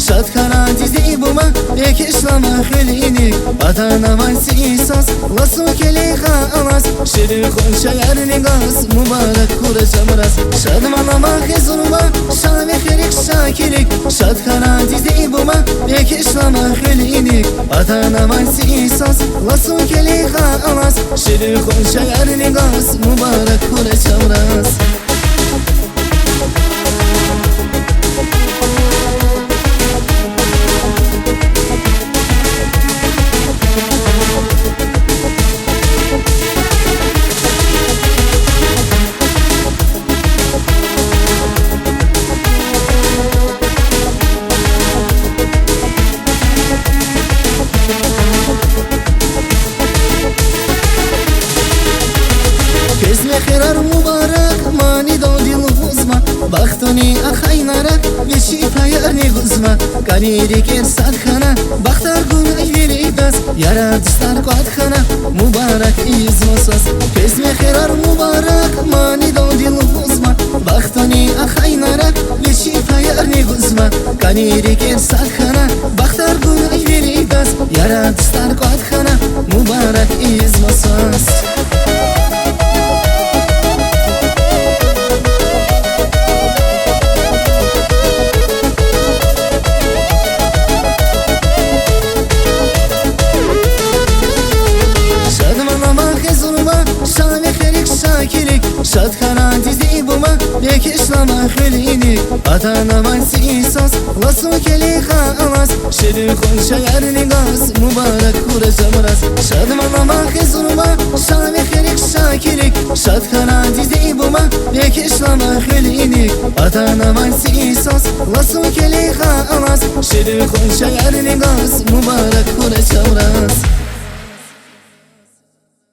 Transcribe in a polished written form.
شاد کنن دیدی بوما یک اسلام خلینی بدن من سیساس لسو کلی خالاس شیر خون شیر نگاس مبارک کور جمرس شاد من ما خزرما شام خیرک شاکرک شاد کنن دیدی بوما یک اسلام خلینی بدن من سیساس لسو کلی خالاس شیر خون شیر نگاس مبارک کور جمرس خيرار مبارك ماني دودي الغزمة بختني أخي نارك يشي فيرني غزمة كاني ريكير سادخنا بختار قول أجلي بس يارا دستار قاد خنا مبارك إيز مصاص اسمي خيرار مبارك ماني دودي الغزمة بختني أخي نارك يشي فيرني غزمة كاني ريكير سادخنا بختار قول أجلي بس يارا دستار قاد خنا مبارك إيز مصاص شاد کنن دیدی بوما یک اسلام خلینی بدن من سیساس لسو کلی خالاس شیر خون شیر نگاس مبارک کور جمرس شاد من ما خزرما شام خیرک شاکرک شاد کنن دیدی بوما یک اسلام خلینی بدن من سیساس لسو کلی خالاس شیر خون شیر نگاس مبارک کور جمرس